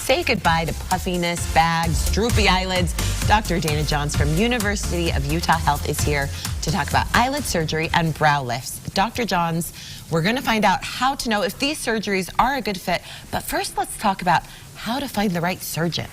say goodbye to puffiness, bags, droopy eyelids. Dr. Dana Johns from University of Utah Health is here to talk about eyelid surgery and brow lifts. Dr. Johns, we're going to find out how to know if these surgeries are a good fit, but first let's talk about how to find the right surgeon.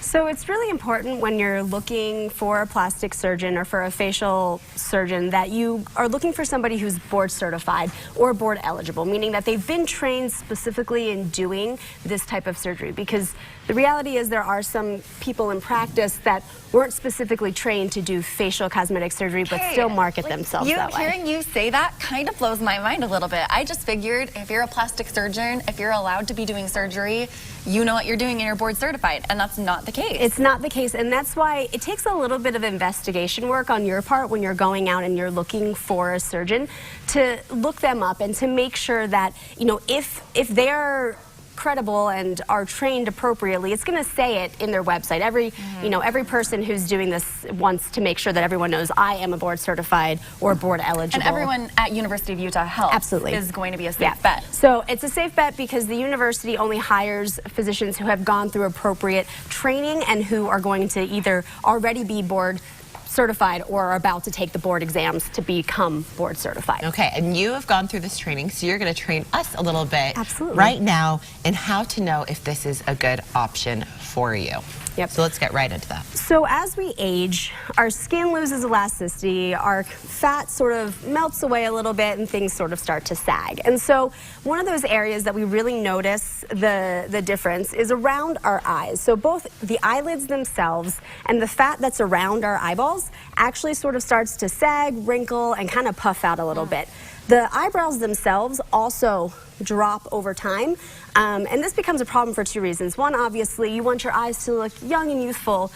So it's really important when you're looking for a plastic surgeon or for a facial surgeon that you are looking for somebody who's board certified or board eligible, meaning that they've been trained specifically in doing this type of surgery. Because the reality is there are some people in practice that weren't specifically trained to do facial cosmetic surgery but still market themselves that way. Hearing you say that kind of blows my mind a little bit. I just figured if you're a plastic surgeon, if you're allowed to be doing surgery, you know what you're doing and you're board certified, and that's not the case. It's not the case, and that's why it takes a little bit of investigation work on your part when you're going out and you're looking for a surgeon to look them up and to make sure that, you know, if they're credible and are trained appropriately, it's going to say it in their website. Every person who's doing this wants to make sure that everyone knows I am a board certified or board eligible. And everyone at University of Utah Health is going to be a safe bet. So it's a safe bet because the university only hires physicians who have gone through appropriate training and who are going to either already be board certified or are about to take the board exams to become board certified. Okay, and you have gone through this training, so you're going to train us a little bit right now in how to know if this is a good option for you. Yep. So let's get right into that. So as we age, our skin loses elasticity, our fat sort of melts away a little bit, and things sort of start to sag. And so one of those areas that we really notice the difference is around our eyes. So both the eyelids themselves and the fat that's around our eyeballs actually sort of starts to sag, wrinkle, and kind of puff out a little bit. The eyebrows themselves also drop over time, and this becomes a problem for two reasons. One, obviously, you want your eyes to look young and youthful,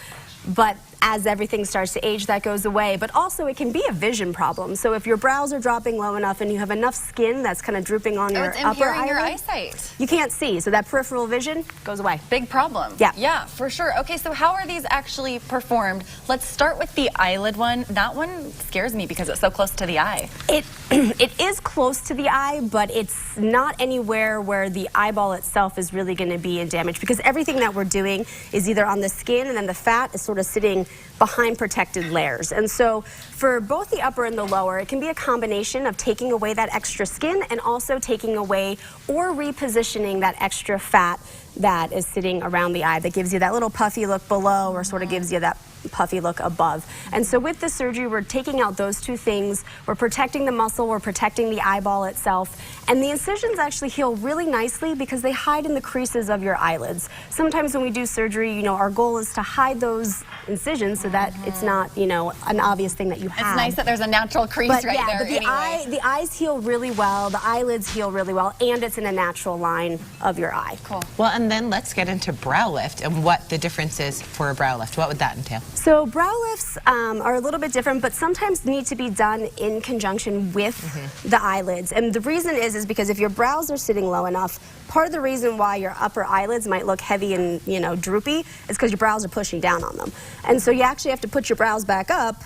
but as everything starts to age, that goes away. But also, it can be a vision problem. So if your brows are dropping low enough and you have enough skin that's kind of drooping on your upper eyelid, your eyesight. You can't see, so that peripheral vision goes away. Big problem. Yeah, for sure. Okay, so how are these actually performed? Let's start with the eyelid one. That one scares me because it's so close to the eye. It is close to the eye, but it's not anywhere where the eyeball itself is really going to be in damage, because everything that we're doing is either on the skin and then the fat is sort of sitting behind protected layers. And so for both the upper and the lower, it can be a combination of taking away that extra skin and also taking away or repositioning that extra fat that is sitting around the eye that gives you that little puffy look below or sort of gives you that puffy look above. And so with the surgery, we're taking out those two things. We're protecting the muscle, we're protecting the eyeball itself, and the incisions actually heal really nicely because they hide in the creases of your eyelids. Sometimes when we do surgery, you know, our goal is to hide those incisions so that it's not, you know, an obvious thing that you have. It's nice that there's a natural crease right there. But the eyes heal really well, the eyelids heal really well, and it's in a natural line of your eye. Cool. Well, and then let's get into brow lift and what the difference is for a brow lift. What would that entail? So brow lifts are a little bit different, but sometimes need to be done in conjunction with the eyelids. And the reason is because if your brows are sitting low enough, part of the reason why your upper eyelids might look heavy and, you know, droopy is because your brows are pushing down on them. And so you actually have to put your brows back up,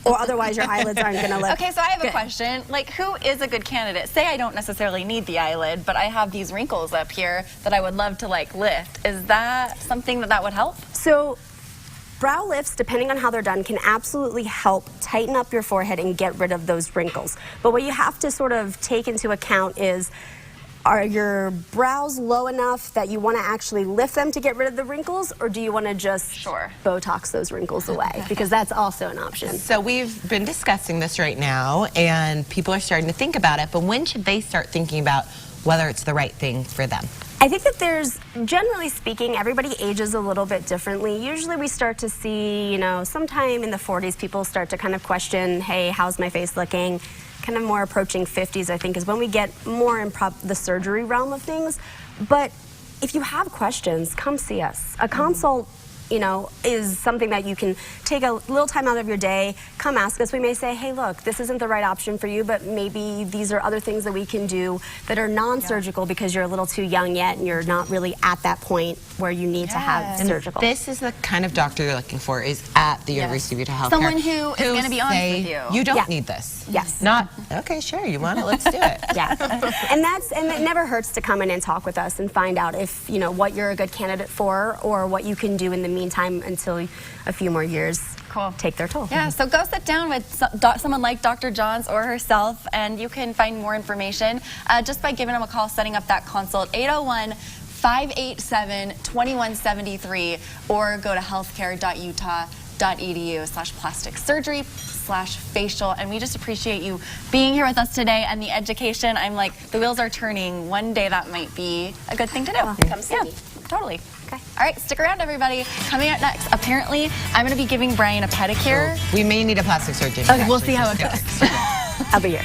or otherwise your eyelids aren't going to look Okay, so I have good. a question. Like, who is a good candidate? Say I don't necessarily need the eyelid, but I have these wrinkles up here that I would love to, like, lift. Is that something that would help? So brow lifts, depending on how they're done, can absolutely help tighten up your forehead and get rid of those wrinkles. But what you have to sort of take into account is, are your brows low enough that you want to actually lift them to get rid of the wrinkles, or do you want to just Botox those wrinkles away? Because that's also an option. So we've been discussing this right now, and people are starting to think about it, but when should they start thinking about whether it's the right thing for them? I think that there's, generally speaking, everybody ages a little bit differently. Usually we start to see, you know, sometime in the 40s, people start to kind of question, hey, how's my face looking? Kind of more approaching 50s, I think, is when we get more in the surgery realm of things. But if you have questions, come see us. A consult is something that you can take a little time out of your day, come ask us. We may say, hey, look, this isn't the right option for you, but maybe these are other things that we can do that are non-surgical because you're a little too young yet and you're not really at that point where you need to have surgical. This is the kind of doctor you're looking for, is at the University of Utah Healthcare. Someone who is going to be honest with you. You don't need this. Yes. Not, okay, sure, you want it, let's do it. Yeah. And it never hurts to come in and talk with us and find out if, what you're a good candidate for or what you can do in the meantime until a few more years take their toll. Yeah, so go sit down with someone like Dr. Johns or herself, and you can find more information just by giving them a call, setting up that consult, 801-587-2173, or go to healthcare.utah.edu/plastic surgery/facial. And we just appreciate you being here with us today and the education. I'm like, the wheels are turning. One day that might be a good thing to do. Come see me. Totally. Okay. All right, stick around, everybody. Coming up next, apparently, I'm going to be giving Brian a pedicure. We may need a plastic surgeon. Okay, we'll see how it goes. I'll be here.